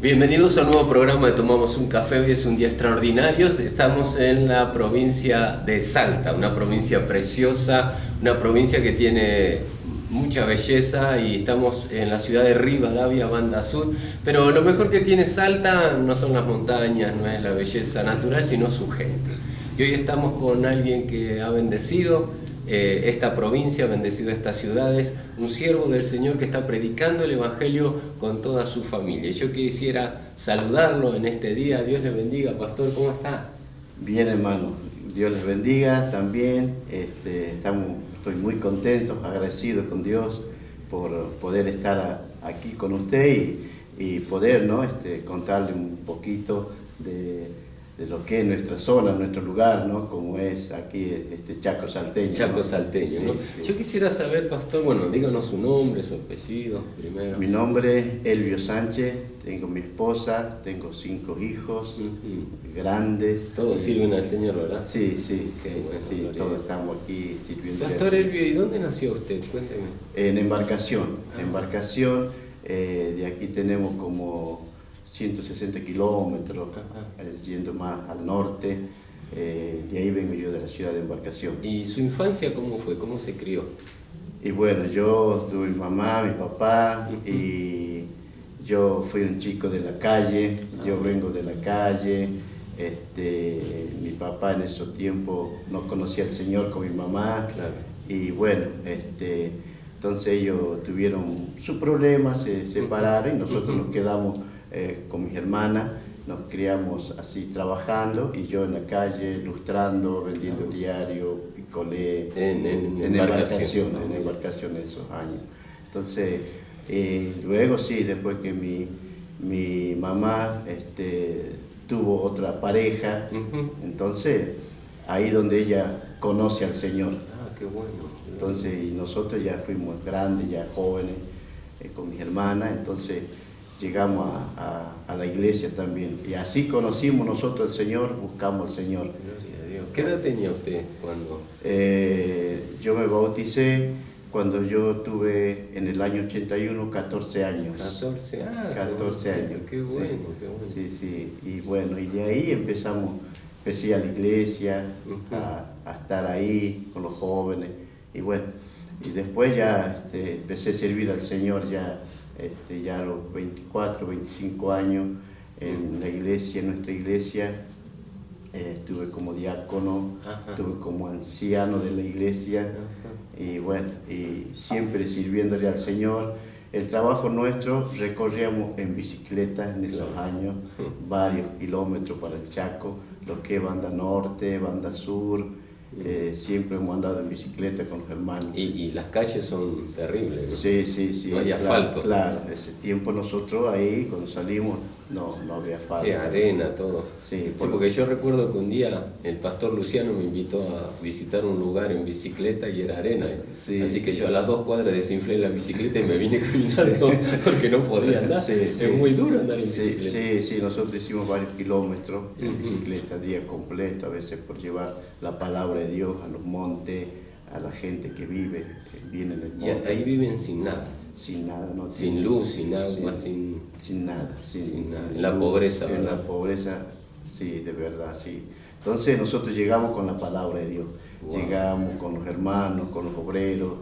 Bienvenidos a un nuevo programa de Tomamos un Café. Hoy es un día extraordinario. Estamos en la provincia de Salta, una provincia preciosa, una provincia que tiene mucha belleza, y estamos en la ciudad de Rivadavia, Banda Sur. Pero lo mejor que tiene Salta no son las montañas, no es la belleza natural, sino su gente. Y hoy estamos con alguien que ha bendecido esta provincia, bendecido estas ciudades, un siervo del Señor que está predicando el Evangelio con toda su familia. Y yo quisiera saludarlo en este día. Dios le bendiga, pastor, ¿cómo está? Bien, hermano, Dios les bendiga también. Estoy muy contento, agradecido con Dios por poder estar aquí con usted y poder, ¿no? Contarle un poquito de lo que es nuestra zona, nuestro lugar, ¿no? Como es aquí Chaco Salteño. Chaco, ¿no? Salteño, sí, ¿no? Sí. Yo quisiera saber, pastor, bueno, díganos su nombre, su apellido primero. Mi nombre es Elvio Sánchez, tengo mi esposa, tengo 5 hijos, grandes. Todos sirven al Señor, ¿verdad? Sí, Bueno, todos estamos aquí sirviendo. Pastor Elvio, ¿y dónde nació usted? Cuénteme. En Embarcación. De aquí tenemos como 160 kilómetros, yendo más al norte. De ahí vengo yo, de la ciudad de Embarcación. ¿Y su infancia cómo fue? ¿Cómo se crió? Y bueno, yo tuve mi mamá, mi papá, y yo fui un chico de la calle, yo vengo de la calle. Mi papá en esos tiempos no conocía al Señor con mi mamá. Claro. Y bueno, entonces ellos tuvieron sus problemas, se separaron y nosotros nos quedamos con mis hermanas. Nos criamos así trabajando, y yo en la calle lustrando, vendiendo diario, picolé, en embarcación esos años. Entonces, luego sí, después que mi mamá tuvo otra pareja, entonces ahí donde ella conoce al Señor. Ah, qué bueno. Entonces, y nosotros ya fuimos grandes, ya jóvenes, con mis hermanas, entonces llegamos a la iglesia también, y así conocimos nosotros al Señor, buscamos al Señor. Gloria a Dios. ¿Qué edad tenía usted cuando? Yo me bauticé cuando yo tuve, en el año 81, 14 años. 14 años. 14 años. Qué bueno, sí. qué bueno. Sí, y bueno, y de ahí empecé a la iglesia, a estar ahí con los jóvenes, y bueno, y después ya empecé a servir al Señor ya a los 24, 25 años en la iglesia, en nuestra iglesia. Estuve como diácono, estuve como anciano de la iglesia, y bueno, y siempre sirviéndole al Señor. El trabajo nuestro, recorríamos en bicicleta en esos años, varios kilómetros para el Chaco, lo que es banda norte, banda sur. Siempre hemos andado en bicicleta con los hermanos. Y las calles son terribles, ¿no? Sí. No hay asfalto. Claro, ese tiempo nosotros ahí, cuando salimos, no había asfalto. Sí, arena, todo. Sí, porque yo recuerdo que un día el pastor Luciano me invitó a visitar un lugar en bicicleta y era arena. Así que yo a las 2 cuadras desinflé la bicicleta y me vine caminando porque no podía andar. Es muy duro andar en bicicleta. Sí, nosotros hicimos varios kilómetros en bicicleta, día completo, a veces por llevar la palabra de Dios a los montes, a la gente que viene en el monte. Y ahí viven sin nada. Sin nada, ¿no? Sin luz, sin agua, sin nada. En la pobreza, ¿verdad? En la pobreza, sí, de verdad, sí. Entonces nosotros llegamos con la palabra de Dios. Wow. Llegamos con los hermanos, con los obreros,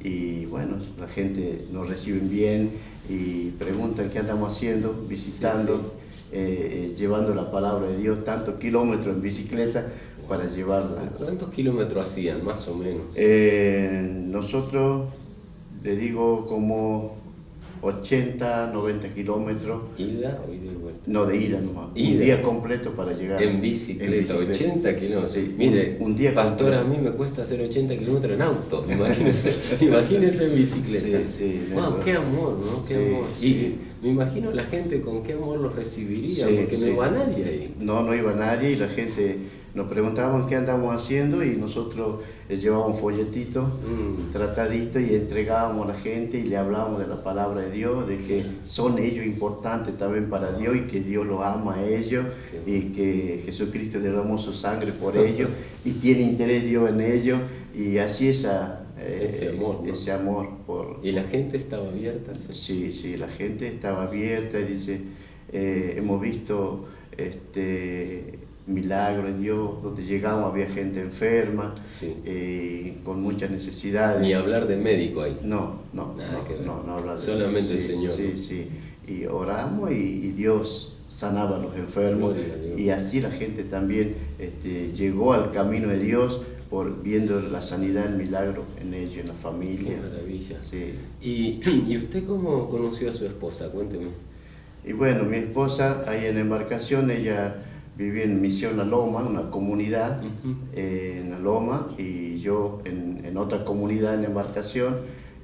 y bueno, la gente nos recibe bien, y preguntan qué andamos haciendo, visitando, llevando la palabra de Dios, tantos kilómetros en bicicleta para llevarla. ¿Cuántos kilómetros hacían, más o menos? Nosotros, le digo, como 80, 90 kilómetros. ¿Ida o ida y vuelta? No, de ida nomás. Ida. Un día completo para llegar. En bicicleta, 80 kilómetros. Sí, mire, un día pastor, completo. a mí me cuesta hacer 80 kilómetros en auto. Imagínese en bicicleta. Sí, Wow, eso. qué amor, ¿no? Qué Sí, amor. sí. Y me imagino la gente con qué amor los recibiría, Sí, porque no sí. iba nadie ahí. No iba nadie y la gente nos preguntaban qué andamos haciendo y nosotros llevábamos folletito, tratadito y entregábamos a la gente y le hablábamos de la palabra de Dios, de que son ellos importantes también para Dios y que Dios los ama a ellos y que Jesucristo derramó su sangre por ellos y tiene interés Dios en ellos y así ese amor, ¿no? Ese amor por... ¿Y la gente estaba abierta? Sí, la gente estaba abierta y dice, hemos visto milagros en Dios, donde llegamos había gente enferma, Sí. con muchas necesidades. Ni hablar de médico ahí. No Nada que ver. hablar de Solamente el Señor. Sí. Y oramos y Dios sanaba a los enfermos Gloria a Dios. y así la gente también llegó al camino de Dios viendo la sanidad, el milagro en ellos, en la familia. Qué maravilla. Sí. ¿Y usted cómo conoció a su esposa? Cuénteme. Y bueno, mi esposa ahí en la embarcación, ella vivía en Misión La Loma, una comunidad en La Loma, y yo en otra comunidad en la embarcación.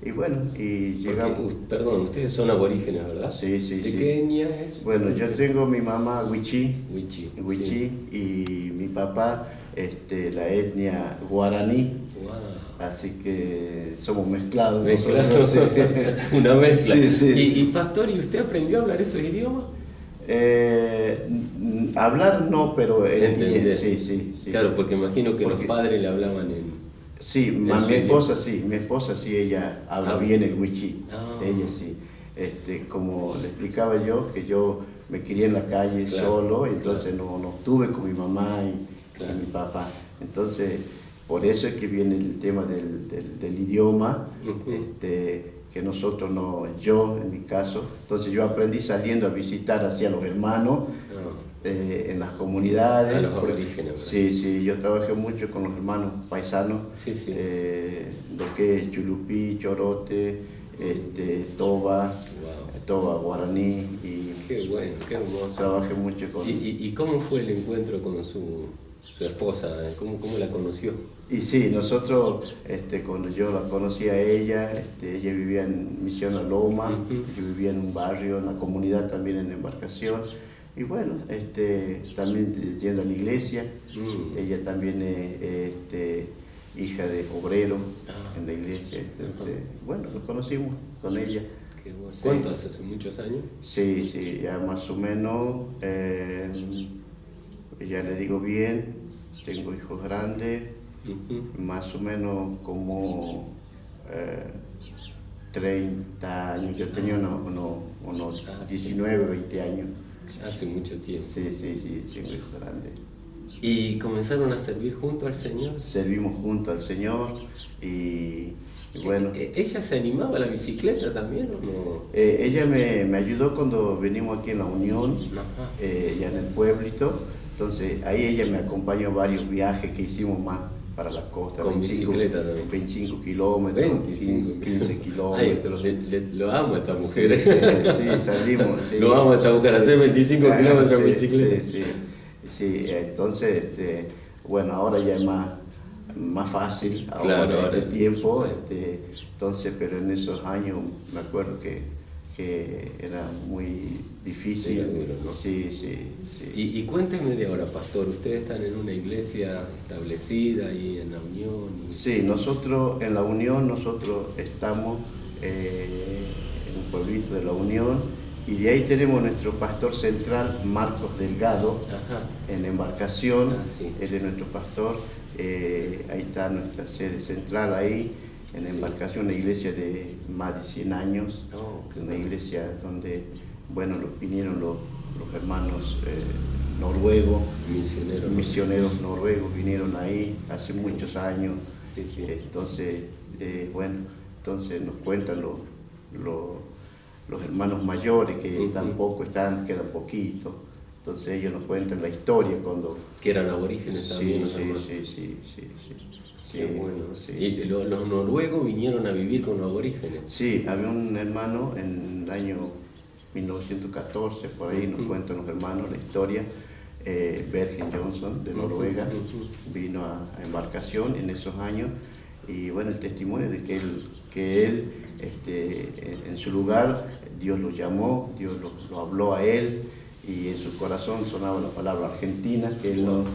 Y bueno, y llegamos... Perdón, ustedes son aborígenes, ¿verdad? Sí. ¿De qué etnia es? Bueno, yo tengo mi mamá Wichí, Sí. y mi papá la etnia guaraní. Wow. Así que somos mezclados. Mezclado. Nosotros, sí. Una mezcla. Sí. ¿Y pastor, ¿y usted aprendió a hablar esos idiomas? Hablar no, pero Entender. Sí. Claro, porque imagino que los Porque- padres le hablaban en... Sí, mi esposa sí, ella habla bien el wichí, Ah. ella sí. Como le explicaba yo, que yo me crié en la calle Claro, solo, entonces no estuve con mi mamá y Claro. mi papá. Entonces, por eso es que viene el tema del idioma, que nosotros yo en mi caso, entonces yo aprendí saliendo a visitar hacia los hermanos, en las comunidades. A los aborígenes, ¿verdad? Sí, yo trabajé mucho con los hermanos paisanos, Sí. lo que es Chulupí, Chorote, Toba, Wow. Toba guaraní, y Qué bueno, qué hermoso. trabajé mucho con... ¿Y cómo fue el encuentro con su esposa? ¿Cómo la conoció? Y sí, nosotros, cuando yo la conocí a ella, ella vivía en Misión La Loma, yo vivía en un barrio, en una comunidad también en Embarcación, y bueno, también yendo a la iglesia, ella también es hija de obrero en la iglesia, entonces, bueno, nos conocimos con ella. Qué bueno. Sí. ¿Cuánto hace muchos años? Sí, ya más o menos, ya le digo bien, tengo hijos grandes, más o menos como 30 años, yo tenía unos 19, 20 años. Hace mucho tiempo. Sí, tengo hijos grandes. ¿Y comenzaron a servir junto al Señor? Servimos junto al Señor y bueno. ¿Ella se animaba a la bicicleta también o no? Ella me ayudó cuando venimos aquí en la Unión, Ajá. ya en el pueblito, entonces ahí ella me acompañó a varios viajes que hicimos más para la costa. Con bicicleta también. 25 kilómetros, 25. 15 kilómetros. Lo amo a esta mujer. Sí, salimos. Sí. Lo amo a esta mujer, hacer 25 kilómetros en sí, bicicleta. Sí, entonces, bueno, ahora ya es más fácil, Claro, ahora ahora. tiempo, entonces, pero en esos años me acuerdo que era muy difícil. Era duro, ¿no? Sí. Y cuénteme de ahora, pastor, ustedes están en una iglesia establecida ahí en la Unión. Sí, nosotros en la Unión, nosotros estamos en un pueblito de la Unión y de ahí tenemos nuestro pastor central, Marcos Delgado, Ajá. en Embarcación, Sí. él es nuestro pastor, ahí está nuestra sede central ahí, en Sí. Embarcación, una iglesia de más de 100 años, Oh, qué una bueno. iglesia donde, bueno, vinieron los hermanos noruegos, misioneros noruegos vinieron ahí hace muchos años. Sí. Entonces, bueno, entonces nos cuentan los hermanos mayores que tampoco están, quedan poquito. Entonces ellos nos cuentan la historia cuando... Que eran aborígenes también, los hermanos. Sí, Qué bueno. sí. ¿Y los noruegos vinieron a vivir con los aborígenes? Sí, había un hermano en el año 1914, por ahí nos cuentan los hermanos la historia. Bergen Johnson de Noruega vino a embarcación en esos años, y bueno, el testimonio de que él en su lugar Dios lo llamó, Dios lo habló a él, y en su corazón sonaba la palabra Argentina, que él no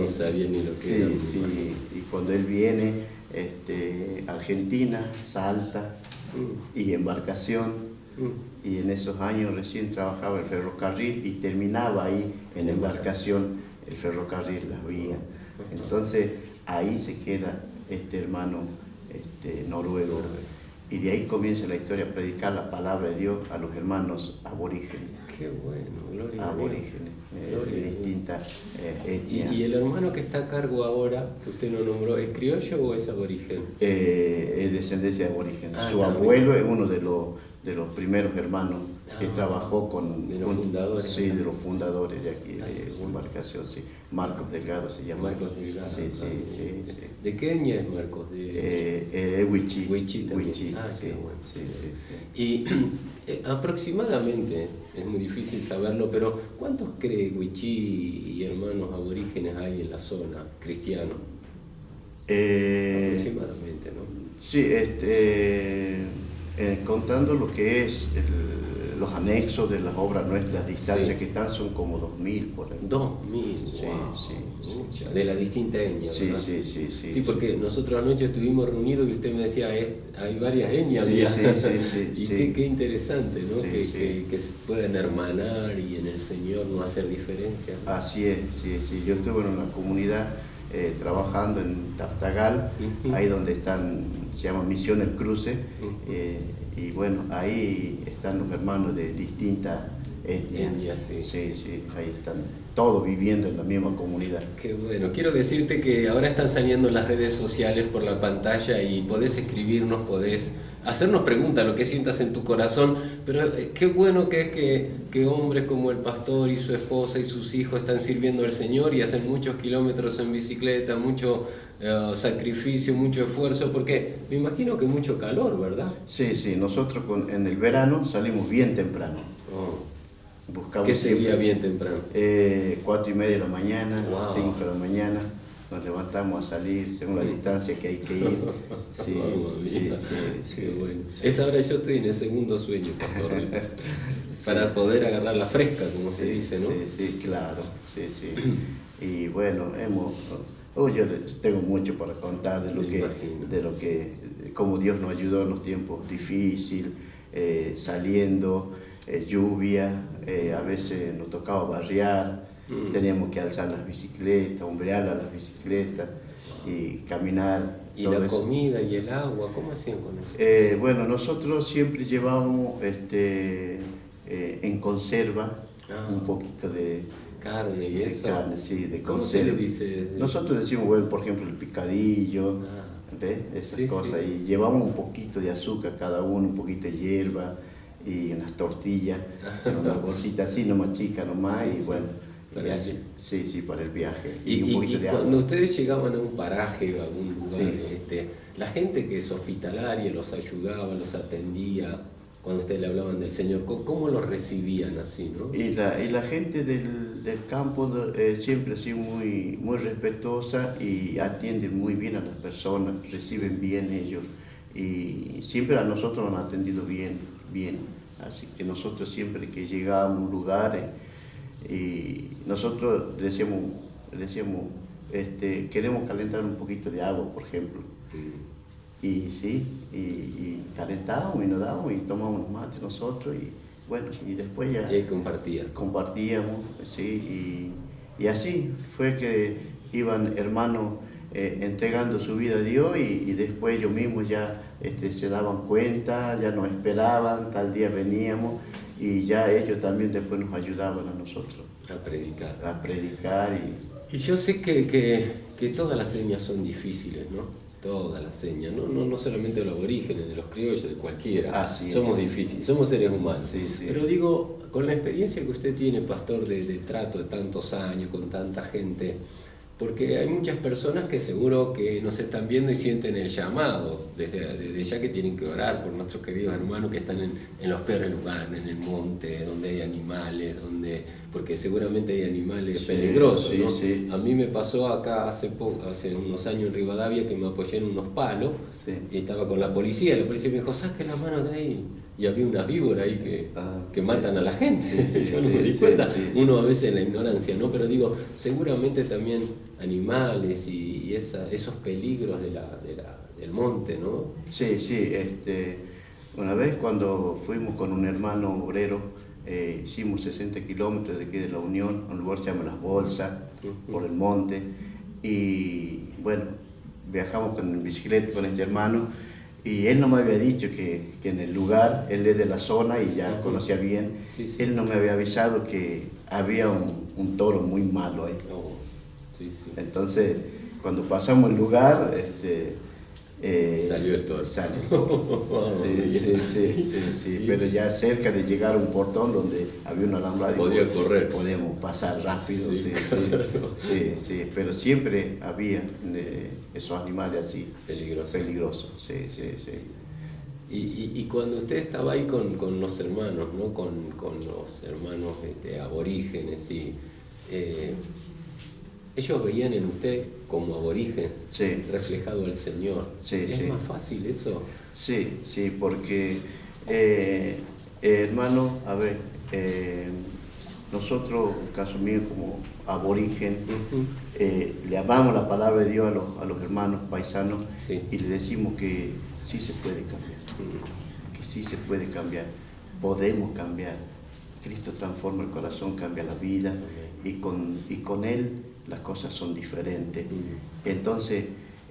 sabía ni lo que era. Sí, y cuando él viene, Argentina, Salta y embarcación, y en esos años recién trabajaba el ferrocarril y terminaba ahí en embarcación el ferrocarril, las vías. Entonces ahí se queda este hermano noruego, y de ahí comienza la historia, a predicar la palabra de Dios a los hermanos aborígenes. Qué bueno, gloria a Dios. Aborígenes, de distintas etnias. ¿Y el hermano que está a cargo ahora, que usted lo nombró, es criollo o es aborigen? Es descendencia de aborígenes. Su también. abuelo es uno de los primeros hermanos que trabajó con... De los fundadores. Sí, de los fundadores de aquí, de la embarcación, sí. Marcos Delgado se llama. Marcos Delgado. Sí. ¿De qué etnia es Marcos? Huichí. Huichí también. Huichí, Sí, qué bueno. Sí. Y aproximadamente, es muy difícil saberlo, pero ¿cuántos cree Huichí y hermanos aborígenes hay en la zona, cristianos? Aproximadamente, ¿no? Sí, contando lo que es los anexos de las obras nuestras, distancias que están, son como 2000 por ahí. 2000, sí, wow. Sí. De la distinta etnia, sí, ¿verdad? Sí, Sí, porque nosotros anoche estuvimos reunidos y usted me decía, hay varias etnias. Sí. Y qué interesante, ¿no? Que se puedan hermanar y en el Señor no hacer diferencia. Así es, sí. Yo estuve en una comunidad trabajando en Tartagal, ahí donde se llama Misión El Cruce, y bueno, ahí están los hermanos de distintas etnias. Sí, ahí están todos viviendo en la misma comunidad. Qué bueno. Quiero decirte que ahora están saliendo las redes sociales por la pantalla y podés escribirnos, podés hacernos preguntas, lo que sientas en tu corazón, pero qué bueno que es que hombres como el pastor y su esposa y sus hijos están sirviendo al Señor y hacen muchos kilómetros en bicicleta, mucho sacrificio, mucho esfuerzo, porque me imagino que mucho calor, ¿verdad? Sí, nosotros en el verano salimos bien temprano. Buscamos ¿Qué sería bien temprano? 4:30 de la mañana, Wow. 5 de la mañana, nos levantamos a salir según la distancia que hay que ir. Sí. Qué bueno. Esa hora yo estoy en el segundo sueño, pastor, para poder agarrar la fresca, como se dice, ¿no? Sí, claro, sí. Y bueno, yo tengo mucho para contar de cómo Dios nos ayudó en los tiempos difíciles, saliendo, lluvia, a veces nos tocaba barriar, teníamos que alzar las bicicletas, hombrear las bicicletas y caminar. ¿Y la comida y el agua, cómo hacían con eso? Bueno, nosotros siempre llevábamos en conserva un poquito de carne y eso. Carne, sí, de ¿Cómo conserva. se le dice? Nosotros decimos, bueno, por ejemplo, el picadillo, ¿ves? Esas cosas. Y llevamos un poquito de azúcar cada uno, un poquito de hierba y unas tortillas, una bolsita así, nomás chica nomás, y bueno. Para para el viaje. Y un poquito de agua. Cuando ustedes llegaban a un paraje, a algún lugar, la gente que es hospitalaria los ayudaba, los atendía, cuando ustedes le hablaban del Señor, ¿cómo los recibían así, no? Y la gente del campo siempre ha sido muy respetuosa y atienden muy bien a las personas, reciben bien ellos, y siempre a nosotros nos han atendido bien. Así que nosotros siempre que llegábamos a un lugar, y nosotros decíamos queremos calentar un poquito de agua, por ejemplo. Y calentábamos y nos dábamos y tomábamos unos mates nosotros, y bueno, y después ya... Y ahí compartíamos, sí, y así fue que iban hermanos entregando su vida a Dios, y después ellos mismos ya se daban cuenta, ya nos esperaban, tal día veníamos, y ya ellos también después nos ayudaban a nosotros. A predicar. Y yo sé que todas las etnias son difíciles, ¿no? Toda la seña, no solamente de los aborígenes, de los criollos, de cualquiera. Así somos difíciles, somos seres humanos. Sí, sí. Pero digo, con la experiencia que usted tiene, pastor, de trato de tantos años con tanta gente, porque hay muchas personas que seguro que nos están viendo y sienten el llamado, desde ya que tienen que orar por nuestros queridos hermanos que están en los peores lugares, en el monte, donde hay animales, porque seguramente hay animales peligrosos, ¿no? Sí. A mí me pasó acá hace unos años en Rivadavia que me apoyé en unos palos y estaba con la policía me dijo, saque la mano de ahí. Y había una víbora ahí que matan a la gente. Yo no me di cuenta. Uno a veces en la ignorancia, ¿no? Pero digo, seguramente también animales y esos peligros del monte, ¿no? Sí. Una vez cuando fuimos con un hermano obrero, hicimos 60 kilómetros de aquí de La Unión, un lugar que se llama Las Bolsas, por el monte, y bueno, viajamos en bicicleta con este hermano, y él no me había dicho que en el lugar, él es de la zona y ya conocía bien, él no me había avisado que había un toro muy malo ahí. Entonces, cuando pasamos el lugar, salió el toro. Salió el toro. Sí. Pero ya cerca de llegar a un portón donde había una alambrada, podía correr. Podíamos pasar rápido, sí. Pero siempre había esos animales así peligrosos. Y cuando usted estaba ahí con los hermanos, ¿no? Con los hermanos aborígenes, ellos veían en usted como aborigen, reflejado al Señor. ¿Es más fácil eso? Sí, porque, hermano, a ver, nosotros, en caso mío, como aborigen, le hablamos la palabra de Dios a los hermanos paisanos y le decimos que sí se puede cambiar, que sí se puede cambiar, podemos cambiar. Cristo transforma el corazón, cambia la vida y con Él las cosas son diferentes. Entonces,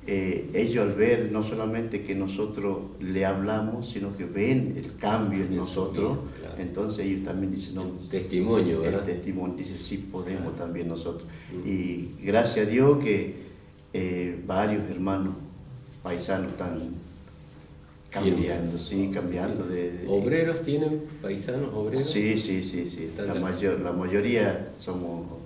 ellos al ver no solamente que nosotros le hablamos, sino que ven el cambio en nosotros, entonces ellos también dicen, no, testimonio, ¿verdad? El testimonio dice, sí podemos también nosotros. Y gracias a Dios que varios hermanos paisanos están cambiando, cambiando. ¿Obreros tienen paisanos obreros? Sí. La mayoría somos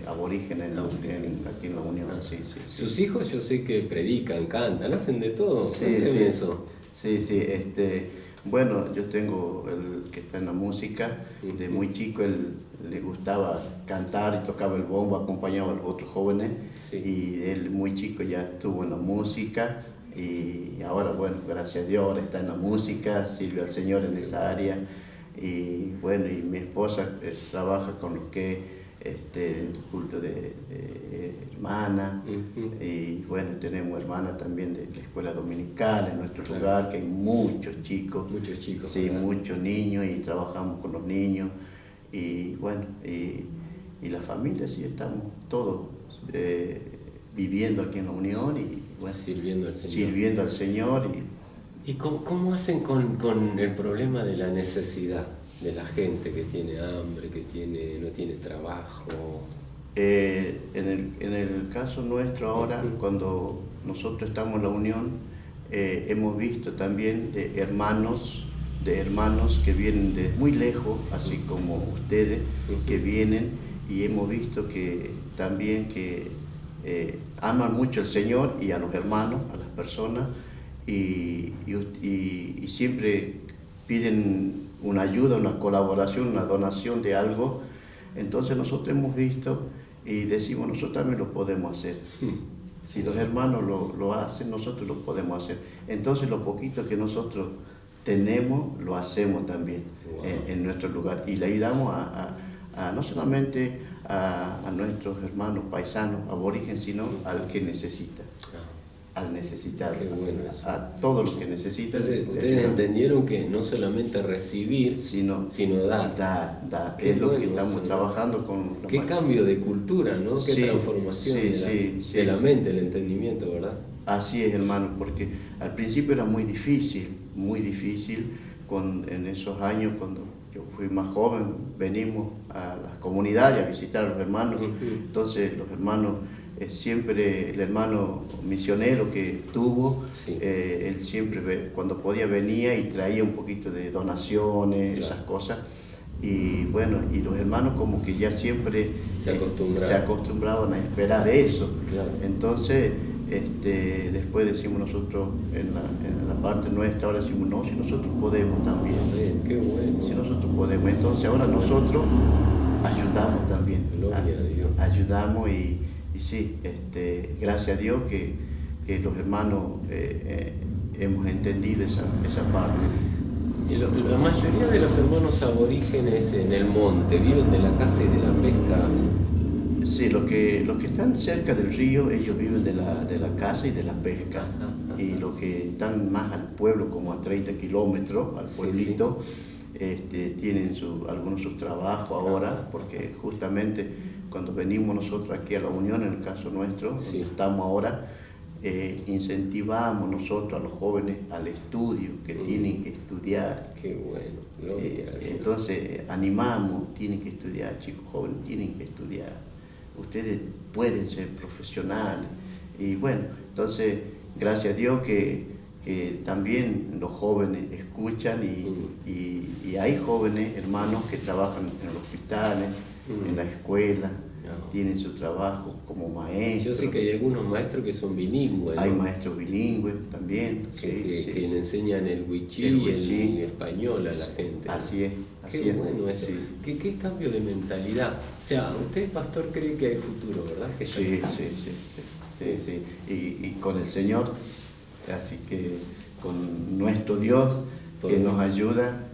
aborígenes aquí en La Unión. Sí. Sus hijos yo sé que predican, cantan, hacen de todo. Eso. Sí. Bueno, yo tengo el que está en la música, de muy chico él le gustaba cantar y tocaba el bombo, acompañaba a los otros jóvenes, y él muy chico ya estuvo en la música, y ahora, bueno, gracias a Dios, ahora está en la música, sirve al Señor en esa área, y bueno, y mi esposa trabaja con los que el culto de hermana, y bueno, tenemos hermanas también de la escuela dominical en nuestro lugar, que hay muchos chicos, sí, muchos niños, y trabajamos con los niños, y bueno, y la familia, sí, estamos todos viviendo aquí en La Unión, y bueno, sirviendo al Señor. ¿Y cómo hacen con el problema de la necesidad? De la gente que tiene hambre, no tiene trabajo. En el caso nuestro ahora, cuando nosotros estamos en La Unión, hemos visto también de hermanos que vienen de muy lejos, así como ustedes, que vienen, y hemos visto que también que aman mucho al Señor y a los hermanos, a las personas, y siempre piden una ayuda, una colaboración, una donación de algo. Entonces nosotros hemos visto y decimos, nosotros también lo podemos hacer. Si los hermanos lo hacen, nosotros lo podemos hacer. Entonces lo poquito que nosotros tenemos, lo hacemos también en nuestro lugar. Y le ayudamos no solamente a nuestros hermanos paisanos, aborígenes, sino al que necesita. Al necesitado, a todos los que necesitan. Entonces, ustedes entendieron que no solamente recibir, sino dar. Dar. Es lo que estamos trabajando con... Qué cambio de cultura, ¿no? Qué transformación de la mente, el entendimiento, ¿verdad? Así es, hermano, porque al principio era muy difícil, en esos años cuando yo fui más joven, venimos a las comunidades a visitar a los hermanos, entonces los hermanos siempre el hermano misionero que tuvo, Sí. Él siempre cuando podía venía y traía un poquito de donaciones, Claro. esas cosas. Y bueno, y los hermanos como que ya siempre se acostumbraban a esperar eso. Claro. Entonces, después decimos nosotros, en la parte nuestra, ahora decimos, no, si nosotros podemos también. Qué bueno. Si nosotros podemos, entonces ahora nosotros ayudamos también. Gloria a Dios. Ayudamos y sí, gracias a Dios que los hermanos hemos entendido esa parte. Y la mayoría de los hermanos aborígenes en el monte viven de la caza y de la pesca. Sí, los que están cerca del río, ellos viven de la caza y de la pesca. Y los que están más al pueblo, como a 30 kilómetros, al pueblito, tienen algunos sus trabajos ahora, porque justamente cuando venimos nosotros aquí a la Unión, en el caso nuestro, donde estamos ahora, incentivamos nosotros a los jóvenes al estudio, que tienen que estudiar. Qué bueno, gloria a Dios. Entonces animamos, tienen que estudiar, chicos jóvenes, tienen que estudiar. Ustedes pueden ser profesionales. Y bueno, entonces, gracias a Dios que también los jóvenes escuchan y hay jóvenes, hermanos, que trabajan en los hospitales, en la escuela, tienen su trabajo como maestros. Yo sé que hay algunos maestros que son bilingües, ¿no? Hay maestros bilingües también. Que le enseñan el wichí y el español a la gente. Así es. Qué bueno eso. Sí. ¿Qué cambio de mentalidad? O sea, usted, pastor, cree que hay futuro, ¿verdad? Sí. Y con el Señor, así que con nuestro Dios que nos ayuda,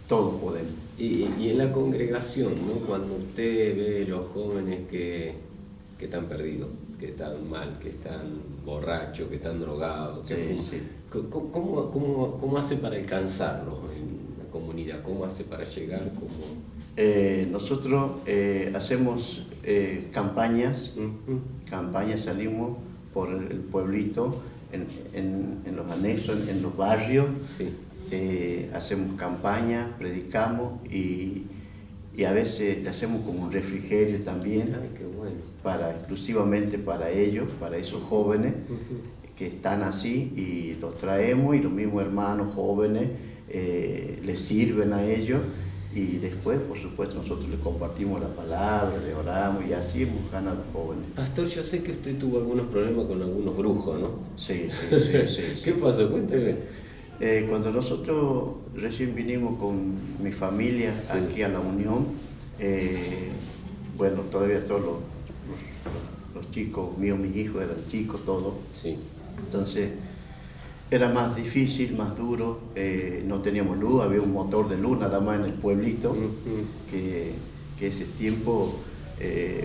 todos podemos. Y en la congregación, ¿no? Cuando usted ve los jóvenes que están perdidos, que están mal, que están borrachos, que están drogados, ¿cómo hace para alcanzarlos en la comunidad? ¿Cómo hace para llegar? Nosotros hacemos campañas, salimos por el pueblito, en los anexos, en los barrios. Sí. Hacemos campañas, predicamos y a veces hacemos como un refrigerio también. Ay, qué bueno. Exclusivamente para ellos, para esos jóvenes que están así, y los traemos y los mismos hermanos jóvenes les sirven a ellos, y después, por supuesto, nosotros les compartimos la palabra, le oramos y así hemos ganado jóvenes. Pastor, yo sé que usted tuvo algunos problemas con algunos brujos, ¿no? Sí. ¿Qué pasó? Cuénteme. Cuando nosotros recién vinimos con mi familia aquí a la Unión, bueno, todavía todos los chicos míos, mis hijos eran chicos todos. Sí. Entonces era más difícil, más duro, no teníamos luz, había un motor de luz nada más en el pueblito, que ese tiempo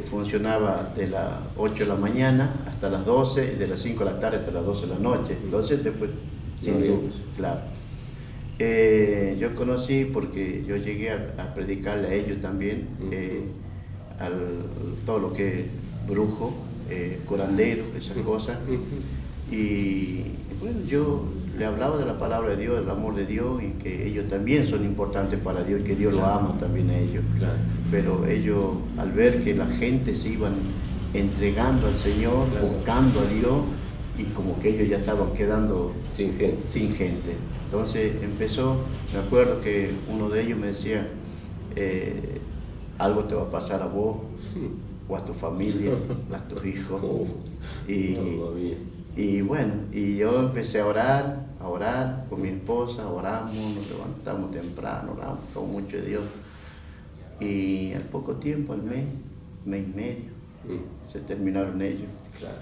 funcionaba de las 8 de la mañana hasta las 12 y de las 5 de la tarde hasta las 12 de la noche. Entonces después, sin luz, claro. Yo conocí, porque yo llegué a predicarle a ellos también, todo lo que es brujo, curandero, esas cosas. Y bueno, yo le hablaba de la palabra de Dios, del amor de Dios, y que ellos también son importantes para Dios, y que Dios los ama también a ellos. Claro. Pero ellos, al ver que la gente se iban entregando al Señor, buscando a Dios, y como que ellos ya estaban quedando sin gente. Entonces empezó, me acuerdo que uno de ellos me decía, algo te va a pasar a vos, o a tu familia, a tus hijos. Y bueno, y yo empecé a orar con mi esposa, oramos, nos levantamos temprano, oramos con mucho de Dios. Y al poco tiempo, al mes y medio, se terminaron ellos. Claro.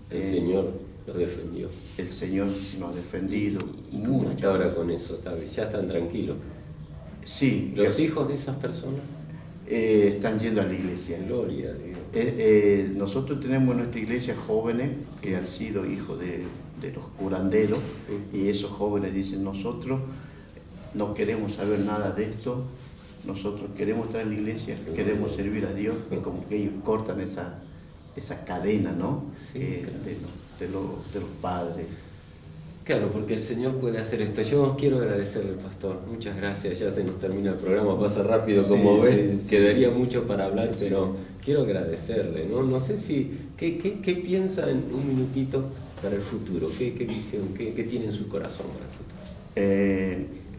El Señor los defendió. El Señor nos ha defendido. ¿Y cómo está ahora con eso? ¿Ya están tranquilos? Sí. ¿Los hijos de esas personas? Están yendo a la iglesia. Gloria a Dios. Nosotros tenemos en nuestra iglesia jóvenes que han sido hijos de los curanderos, y esos jóvenes dicen, nosotros no queremos saber nada de esto, nosotros queremos estar en la iglesia, queremos servir a Dios, y como que ellos cortan esa cadena, ¿no? Sí, de los padres. Claro, porque el Señor puede hacer esto. Yo quiero agradecerle, pastor. Muchas gracias. Ya se nos termina el programa, pasa rápido como ves. Quedaría mucho para hablar, pero quiero agradecerle, ¿no? No sé si, ¿qué piensa en un minutito para el futuro? ¿Qué visión, qué tiene en su corazón para el futuro?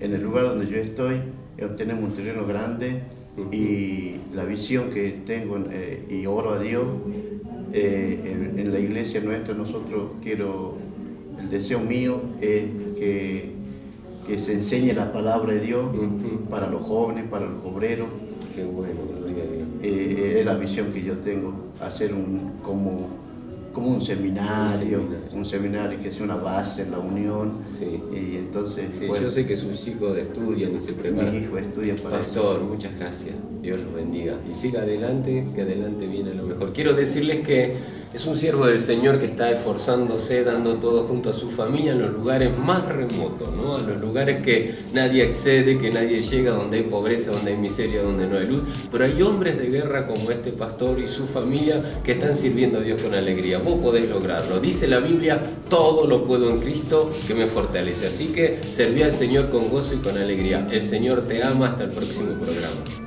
En el lugar donde yo estoy, tenemos un terreno grande y la visión que tengo, y oro a Dios, en la iglesia nuestra, el deseo mío es que se enseñe la palabra de Dios para los jóvenes, para los obreros. Qué bueno, gloria a Dios. Es la visión que yo tengo, hacer como un seminario que sea una base en la unión. Sí. Y entonces, sí, bueno, yo sé que sus hijos estudian y se preparan. Mi hijo estudia para Pastor, eso. muchas gracias. Dios los bendiga. Y siga adelante, que adelante viene lo mejor. Quiero decirles que es un siervo del Señor que está esforzándose, dando todo junto a su familia en los lugares más remotos, ¿no? A los lugares que nadie accede, que nadie llega, donde hay pobreza, donde hay miseria, donde no hay luz. Pero hay hombres de guerra como este pastor y su familia que están sirviendo a Dios con alegría. Vos podés lograrlo. Dice la Biblia, todo lo puedo en Cristo que me fortalece. Así que serví al Señor con gozo y con alegría. El Señor te ama. Hasta el próximo programa.